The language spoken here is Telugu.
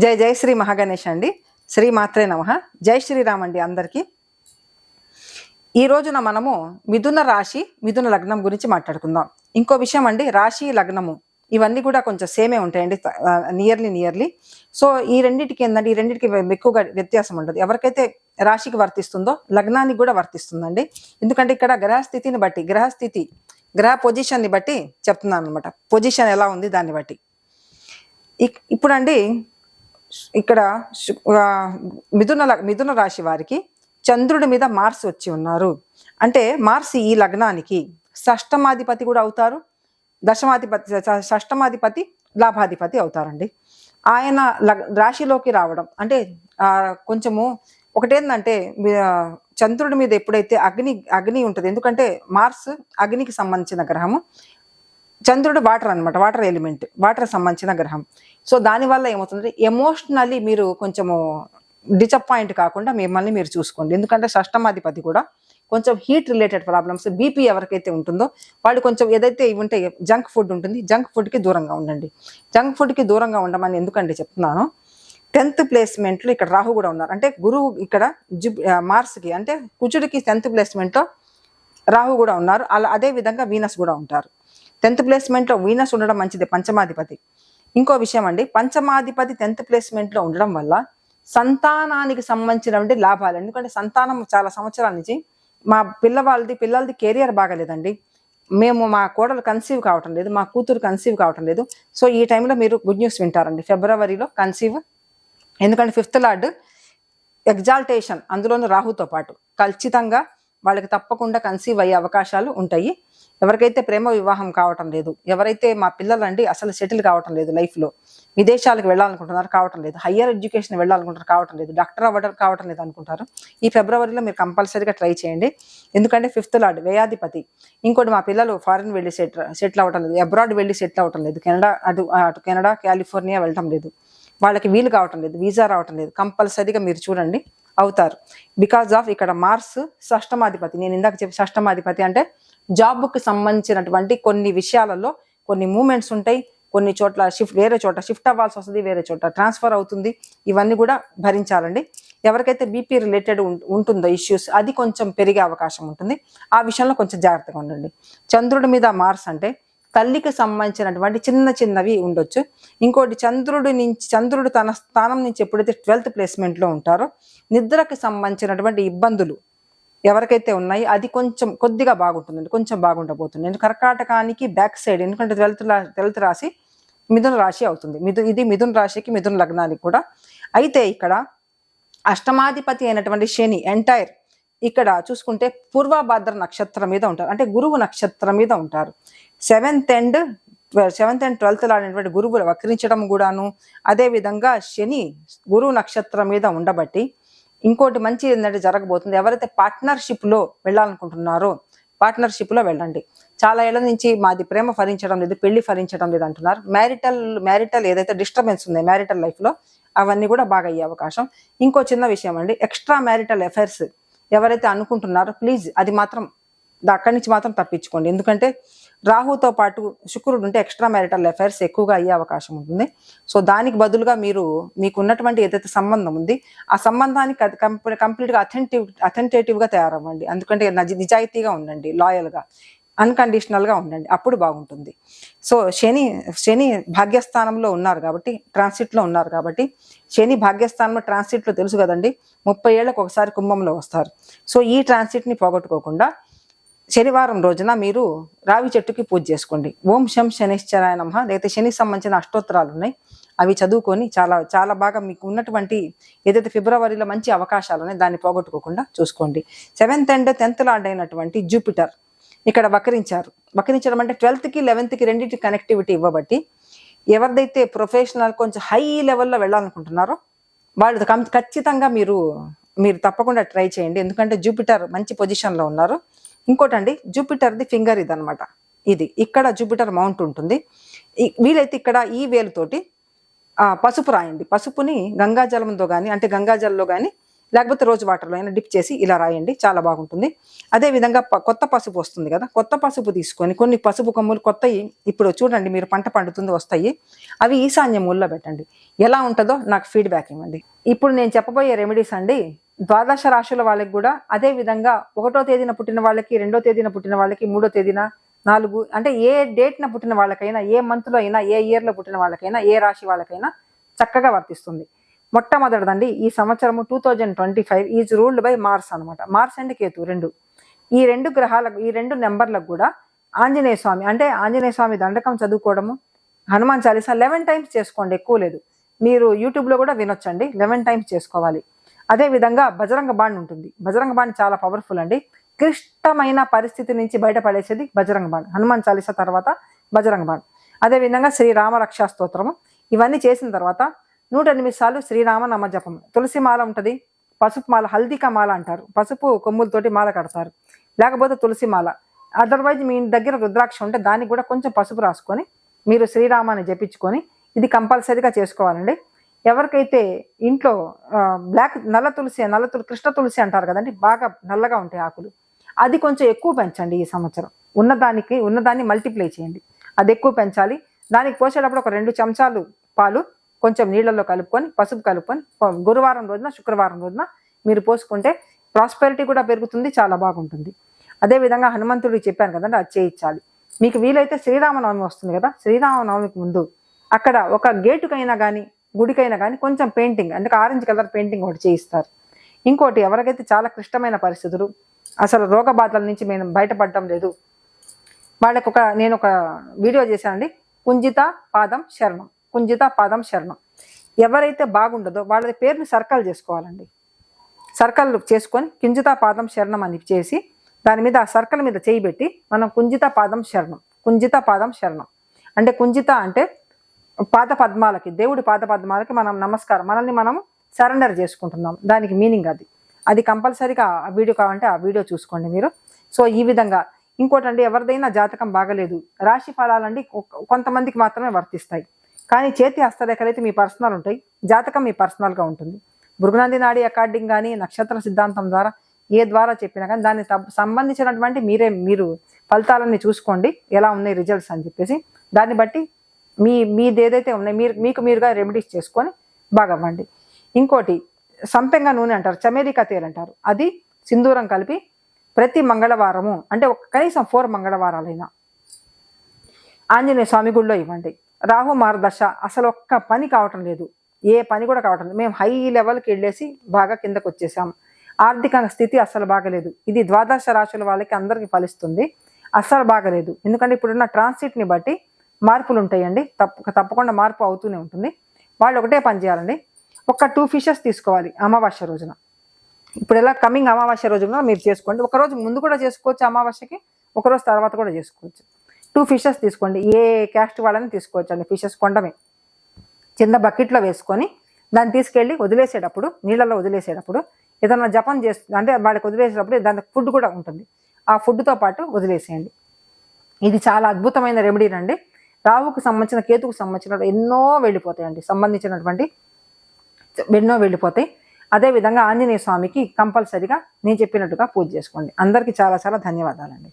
జై జై శ్రీ మహాగణేష్ అండి. శ్రీ మాత్రే నమః. జై శ్రీరామ్ అండి అందరికీ. ఈ రోజున మనము మిథున రాశి మిథున లగ్నం గురించి మాట్లాడుకుందాం. ఇంకో విషయం అండి, రాశి లగ్నము ఇవన్నీ కూడా కొంచెం సేమే ఉంటాయండి, నియర్లీ. సో ఈ రెండింటికి ఏంటంటే, ఈ రెండింటికి ఎక్కువగా వ్యత్యాసం ఉండదు. ఎవరికైతే రాశికి వర్తిస్తుందో లగ్నానికి కూడా వర్తిస్తుందండి. ఎందుకంటే ఇక్కడ గ్రహస్థితిని బట్టి, గ్రహ పొజిషన్ని బట్టి చెప్తున్నాను అనమాట. పొజిషన్ ఎలా ఉంది దాన్ని బట్టి. ఇప్పుడండి ఇక్కడ మిథున రాశి వారికి చంద్రుడి మీద మార్స్ వచ్చి ఉన్నారు. అంటే మార్స్ ఈ లగ్నానికి షష్టమాధిపతి కూడా అవుతారు, షష్టమాధిపతి లాభాధిపతి అవుతారండి. ఆయన రాశిలోకి రావడం అంటే కొంచెము ఒకటేందంటే, చంద్రుడి మీద ఎప్పుడైతే అగ్ని ఉంటుంది, ఎందుకంటే మార్స్ అగ్నికి సంబంధించిన గ్రహము, చంద్రుడు వాటర్ అనమాట, వాటర్ ఎలిమెంట్, వాటర్ సంబంధించిన గ్రహం. సో దానివల్ల ఏమవుతుంది, ఎమోషనల్లీ మీరు కొంచెము డిసప్పాయింట్ కాకుండా మిమ్మల్ని మీరు చూసుకోండి. ఎందుకంటే షష్టమాధిపతి కూడా కొంచెం హీట్ రిలేటెడ్ ప్రాబ్లమ్స్, బీపీ ఎవరికైతే ఉంటుందో వాళ్ళు కొంచెం ఏదైతే ఇవి ఉంటే జంక్ ఫుడ్ ఉంటుంది, జంక్ ఫుడ్కి దూరంగా ఉండండి. జంక్ ఫుడ్కి దూరంగా ఉండమని ఎందుకంటే చెప్తున్నాను, 10th ప్లేస్మెంట్లో ఇక్కడ రాహు కూడా ఉన్నారు. అంటే గురువు ఇక్కడ మార్స్కి అంటే కుజుడికి 10th ప్లేస్మెంట్లో రాహు కూడా ఉన్నారు. అదే విధంగా వీనస్ కూడా ఉంటారు. 10th ప్లేస్మెంట్లో వీనస్ ఉండడం మంచిది, పంచమాధిపతి. ఇంకో విషయం అండి, పంచమాధిపతి 10th ప్లేస్మెంట్లో ఉండడం వల్ల సంతానానికి సంబంధించినటువంటి లాభాలు. ఎందుకంటే సంతానం చాలా సంవత్సరాల నుంచి మా పిల్లలది కెరియర్ బాగాలేదండి, మా కోడలు కన్సీవ్ కావటం లేదు, మా కూతురు కన్సీవ్ కావటం లేదు. సో ఈ టైంలో మీరు గుడ్ న్యూస్ వింటారండి. ఫిబ్రవరిలో కన్సీవ్, ఎందుకంటే 5th లార్డ్ ఎగ్జాల్టేషన్, అందులోనూ రాహుతో పాటు ఖచ్చితంగా వాళ్ళకి తప్పకుండా కన్సీవ్ అయ్యే అవకాశాలు ఉంటాయి. ఎవరికైతే ప్రేమ వివాహం కావటం లేదు, ఎవరైతే మా పిల్లలండి అసలు సెటిల్ కావటం లేదు లైఫ్లో, విదేశాలకు వెళ్ళాలనుకుంటున్నారు కావటం లేదు, హయ్యర్ ఎడ్యుకేషన్ వెళ్ళాలనుకుంటారు కావటం లేదు, డాక్టర్ అవ్వడం కావటం లేదు అనుకుంటారు, ఈ ఫిబ్రవరిలో మీరు కంపల్సరీగా ట్రై చేయండి. ఎందుకంటే 5th లార్డ్ వ్యయాధిపతి. ఇంకోటి, మా పిల్లలు ఫారిన్ వెళ్ళి సెటిల్ అవ్వటం లేదు, అబ్రాడ్ వెళ్ళి సెటిల్ అవ్వటం లేదు, అటు కెనడా కాలిఫోర్నియా వెళ్ళటం లేదు, వాళ్ళకి వీలు కావటం లేదు, వీసా రావటం లేదు. కంపల్సరీగా మీరు చూడండి, అవుతారు. బికాజ్ ఆఫ్ ఇక్కడ మార్స్ షష్టమాధిపతి. నేను ఇందాక చెప్పి షష్టమాధిపతి అంటే జాబ్కి సంబంధించినటువంటి కొన్ని విషయాలలో కొన్ని మూమెంట్స్ ఉంటాయి, కొన్ని చోట్ల వేరే చోట షిఫ్ట్ అవ్వాల్సి వస్తుంది, వేరే చోట ట్రాన్స్ఫర్ అవుతుంది. ఇవన్నీ కూడా భరించాలండి. ఎవరికైతే బీపీ రిలేటెడ్ ఉంటుందో ఇష్యూస్, అది కొంచెం పెరిగే అవకాశం ఉంటుంది. ఆ విషయంలో కొంచెం జాగ్రత్తగా ఉండండి. చంద్రుడి మీద మార్స్ అంటే తల్లికి సంబంధించినటువంటి చిన్నవి ఉండొచ్చు. ఇంకోటి, చంద్రుడు తన స్థానం నుంచి ఎప్పుడైతే 12th ప్లేస్మెంట్లో ఉంటారో నిద్రకి సంబంధించినటువంటి ఇబ్బందులు ఎవరికైతే ఉన్నాయి అది కొద్దిగా బాగుంటుందండి, కొంచెం బాగుండబోతుంది. కర్కాటకానికి బ్యాక్ సైడ్, ఎందుకంటే 12th రాశి మిథున రాశి అవుతుంది. ఇది మిథున రాశికి మిథున లగ్నానికి కూడా. అయితే ఇక్కడ అష్టమాధిపతి అయినటువంటి శని ఎంటైర్ ఇక్కడ చూసుకుంటే పూర్వభాద్ర నక్షత్రం మీద ఉంటారు, అంటే గురువు నక్షత్రం మీద ఉంటారు. 7th and 12th లాంటి గురువులు వక్రించడం కూడాను, అదే విధంగా శని గురువు నక్షత్రం మీద ఉండబట్టి ఇంకోటి మంచి ఏంటంటే జరగబోతుంది. ఎవరైతే పార్ట్నర్షిప్లో వెళ్ళాలనుకుంటున్నారో పార్ట్నర్షిప్లో వెళ్ళండి. చాలా ఏళ్ల నుంచి మాది ప్రేమ ఫలించడం లేదు, పెళ్లి ఫలించడం లేదు అంటున్నారు. మ్యారిటల్ ఏదైతే డిస్టర్బెన్స్ ఉంది మ్యారిటల్ లైఫ్లో, అవన్నీ కూడా బాగా అయ్యే అవకాశం. ఇంకో చిన్న విషయం అండి, ఎక్స్ట్రా మ్యారిటల్ అఫైర్స్ ఎవరైతే అనుకుంటున్నారో ప్లీజ్ అది మాత్రం అక్కడి నుంచి మాత్రం తప్పించుకోండి. ఎందుకంటే రాహుతో పాటు శుక్రుడు ఉంటే ఎక్స్ట్రా మ్యారిటల్ అఫైర్స్ ఎక్కువగా అయ్యే అవకాశం ఉంటుంది. సో దానికి బదులుగా మీకు ఉన్నటువంటి ఏదైతే సంబంధం ఉంది ఆ సంబంధానికి కంప్లీట్గా అథెంటేటివ్గా తయారవ్వండి. ఎందుకంటే నిజాయితీగా ఉండండి, లాయల్గా, అన్కండిషనల్గా ఉండండి, అప్పుడు బాగుంటుంది. సో శని భాగ్యస్థానంలో ఉన్నారు కాబట్టి, ట్రాన్సిట్లో ఉన్నారు కాబట్టి, శని భాగ్యస్థానంలో ట్రాన్సిట్లో తెలుసు కదండి, 30 ఏళ్లకు ఒకసారి కుంభంలో వస్తారు. సో ఈ ట్రాన్సిట్ని పోగొట్టుకోకుండా శనివారం రోజున మీరు రావి చెట్టుకి పూజ చేసుకోండి. ఓం శం శనిశ్చరాయ నమః, లేకపోతే శనికి సంబంధించిన అష్టోత్తరాలు ఉన్నాయి, అవి చదువుకొని చాలా చాలా బాగా మీకు ఉన్నటువంటి ఏదైతే ఫిబ్రవరిలో మంచి అవకాశాలు ఉన్నాయి దాన్ని పోగొట్టుకోకుండా చూసుకోండి. 7th and 10th లార్డ్ అయినటువంటి జూపిటర్ ఇక్కడ వక్రించడం అంటే 12th-కి 11th-కి రెండింటికి కనెక్టివిటీ ఇవ్వబట్టి ఎవరిదైతే ప్రొఫెషనల్ కొంచెం హై లెవెల్లో వెళ్ళాలనుకుంటున్నారో వాళ్ళు ఖచ్చితంగా మీరు తప్పకుండా ట్రై చేయండి. ఎందుకంటే జూపిటర్ మంచి పొజిషన్లో ఉన్నారు. ఇంకోటండి, జూపిటర్ది ఫింగర్ ఇదనమాట, ఇది ఇక్కడ జూపిటర్ మౌంట్ ఉంటుంది. వీలైతే ఇక్కడ ఈ వేలుతోటి పసుపు రాయండి. పసుపుని గంగాజలంతో కానీ, అంటే గంగాజల్లో కానీ లేకపోతే రోజు వాటర్లో అయినా డిప్ చేసి ఇలా రాయండి, చాలా బాగుంటుంది. అదేవిధంగా కొత్త పసుపు వస్తుంది కదా, కొత్త పసుపు తీసుకొని కొన్ని పసుపు కొమ్ములు కొత్తవి ఇప్పుడు చూడండి మీరు పంట పండుతుంది వస్తాయి, అవి ఈశాన్య మూలలో పెట్టండి. ఎలా ఉంటుందో నాకు ఫీడ్బ్యాక్ ఇవ్వండి. ఇప్పుడు నేను చెప్పబోయే రెమెడీస్ అండి ద్వాదశ రాశుల వాళ్ళకి కూడా, అదే విధంగా 1వ తేదీన పుట్టిన వాళ్ళకి, 2వ తేదీన పుట్టిన వాళ్ళకి, 3వ తేదీన, 4 అంటే ఏ డేట్న పుట్టిన వాళ్ళకైనా, ఏ మంత్లో అయినా, ఏ ఇయర్లో పుట్టిన వాళ్ళకైనా, ఏ రాశి వాళ్ళకైనా చక్కగా వర్తిస్తుంది. మొట్టమొదటిదండి ఈ సంవత్సరము 2025 ఈజ్ రూల్డ్ బై మార్స్ అనమాట. మార్స్ అండ్ కేతు రెండు, ఈ 2 గ్రహాలకు, ఈ 2 నెంబర్లకు కూడా ఆంజనేయ స్వామి అంటే ఆంజనేయ స్వామి దండకం చదువుకోవడము, హనుమాన్ చాలీసా 11 టైమ్స్ చేసుకోండి, ఎక్కువ లేదు. మీరు యూట్యూబ్లో కూడా వినొచ్చండి, 11 టైమ్స్ చేసుకోవాలి. అదేవిధంగా బజరంగ బాణ్ ఉంటుంది. బజరంగ బాణ్ చాలా పవర్ఫుల్ అండి. క్లిష్టమైన పరిస్థితి నుంచి బయటపడేసేది బజరంగ బాణ్. హనుమాన్ చాలీసా తర్వాత బజరంగ బాణ్. అదేవిధంగా శ్రీరామ రక్షా స్తోత్రము. ఇవన్నీ చేసిన తర్వాత 108 సార్లు శ్రీరామ నామ జపం. తులసి మాల ఉంటుంది, పసుపు మాల, హల్దీకా మాల అంటారు, పసుపు కొమ్ములతోటి మాల కడతారు, లేకపోతే తులసి మాల. అదర్వైజ్ మీ దగ్గర రుద్రాక్ష ఉంటే దానికి కూడా కొంచెం పసుపు రాసుకొని మీరు శ్రీరామాన్ని జపించుకొని ఇది కంపల్సరీగా చేసుకోవాలండి. ఎవరికైతే ఇంట్లో నల్ల తులసి కృష్ణ తులసి అంటారు కదండి, బాగా నల్లగా ఉంటాయి ఆకులు, అది కొంచెం ఎక్కువ పెంచండి ఈ సంవత్సరం. ఉన్నదాన్ని మల్టిప్లై చేయండి, అది ఎక్కువ పెంచాలి. దానికి పోసేటప్పుడు ఒక 2 చెంచాలు పాలు కొంచెం నీళ్ళల్లో కలుపుకొని, పసుపు కలుపుకొని, గురువారం రోజున, శుక్రవారం రోజున మీరు పోసుకుంటే ప్రాస్పెరిటీ కూడా పెరుగుతుంది, చాలా బాగుంటుంది. అదేవిధంగా హనుమంతుడికి చెప్పాను కదండి, అది చేయించాలి. మీకు వీలైతే శ్రీరామనవమి వస్తుంది కదా, శ్రీరామనవమికి ముందు అక్కడ ఒక గేటుకైనా కానీ, గుడికైనా కానీ కొంచెం పెయింటింగ్, అంటే ఆరెంజ్ కలర్ పెయింటింగ్ ఒకటి చేయిస్తారు. ఇంకోటి, ఎవరికైతే చాలా క్లిష్టమైన పరిస్థితులు, అసలు రోగ బాధల నుంచి మేము బయటపడటం లేదు, వాళ్ళకు నేను ఒక వీడియో చేశానండి, కుంజిత పాదం శరణం, కుంజిత పాదం శరణం. ఎవరైతే బాగుండదో వాళ్ళ పేరుని సర్కల్ చేసుకోవాలండి. సర్కల్ చేసుకొని కుంజిత పాదం శరణం అని చేసి దాని మీద, ఆ సర్కల్ మీద చేయి పెట్టి మనం కుంజిత పాదం శరణం, కుంజిత పాదం శరణం అంటే, కుంజిత అంటే పాద పద్మాలకి, దేవుడి పాద పద్మాలకి మనం నమస్కారం, మనల్ని మనం సరెండర్ చేసుకుంటున్నాం, దానికి మీనింగ్ అది. అది కంపల్సరీగా ఆ వీడియో కావాలంటే ఆ వీడియో చూసుకోండి మీరు. సో ఈ విధంగా. ఇంకోటండి, ఎవరిదైనా జాతకం బాగలేదు, రాశి ఫలాలండి కొంతమందికి మాత్రమే వర్తిస్తాయి, కానీ చేతి హస్తరేఖలు అయితే మీ పర్సనల్ ఉంటాయి, జాతకం మీ పర్సనల్గా ఉంటుంది. భృగునంది నాడి అకార్డింగ్ కానీ, నక్షత్ర సిద్ధాంతం ద్వారా ఏ ద్వారా చెప్పినా కానీ దానికి సంబంధించినటువంటి మీరు ఫలితాలన్నీ చూసుకోండి, ఎలా ఉన్నాయి రిజల్ట్స్ అని చెప్పేసి. దాన్ని బట్టి మీది ఏదైతే ఉన్నాయి మీకు మీరుగా రెమెడీస్ చేసుకొని బాగవ్వండి. ఇంకోటి, సంపెంగ నూనె అంటారు, చమేరికా తేల్ అంటారు, అది సింధూరం కలిపి ప్రతి మంగళవారము, అంటే కనీసం 4 మంగళవారాలైనా ఆంజనేయ స్వామి గుళ్ళో ఇవ్వండి. రాహు మార్గదర్శ అసలు ఒక్క పని కావటం లేదు, ఏ పని కూడా కావటం లేదు. మేము హై లెవెల్కి వెళ్ళేసి బాగా కిందకు వచ్చేసాం, ఆర్థిక స్థితి అస్సలు బాగలేదు. ఇది ద్వాదశ రాశుల వాళ్ళకి అందరికీ ఫలిస్తుంది, అస్సలు బాగలేదు. ఎందుకంటే ఇప్పుడున్న ట్రాన్సిట్ని బట్టి మార్పులు ఉంటాయండి, తప్పకుండా మార్పు అవుతూనే ఉంటుంది. వాళ్ళు ఒకటే పని చేయాలండి, ఒక 2 ఫిషెస్ తీసుకోవాలి అమావాస్య రోజున. ఇప్పుడు ఎలా కమింగ్ అమావాస్య రోజున మీరు చేసుకోండి, ఒకరోజు ముందు కూడా చేసుకోవచ్చు అమావాస్యకి, ఒకరోజు తర్వాత కూడా చేసుకోవచ్చు. 2 ఫిషెస్ తీసుకోండి, ఏ క్యాస్ట్ వాళ్ళని తీసుకోవచ్చు అండి. ఫిషెస్ కొండమే చిన్న బకెట్లో వేసుకొని దాన్ని తీసుకెళ్ళి వదిలేసేటప్పుడు, నీళ్ళలో వదిలేసేటప్పుడు ఏదైనా జపం అంటే వాళ్ళకి వదిలేసేటప్పుడు దానికి ఫుడ్ కూడా ఉంటుంది, ఆ ఫుడ్తో పాటు వదిలేసేయండి. ఇది చాలా అద్భుతమైన రెమెడీ అండి. రాహుకు సంబంధించిన, కేతుకు సంబంధించిన ఎన్నో వెళ్ళిపోతాయండి, ఎన్నో వెళ్ళిపోతాయి. అదేవిధంగా ఆంజనేయ స్వామికి కంపల్సరిగా నేను చెప్పినట్టుగా పూజ చేసుకోండి. అందరికీ చాలా చాలా ధన్యవాదాలండి.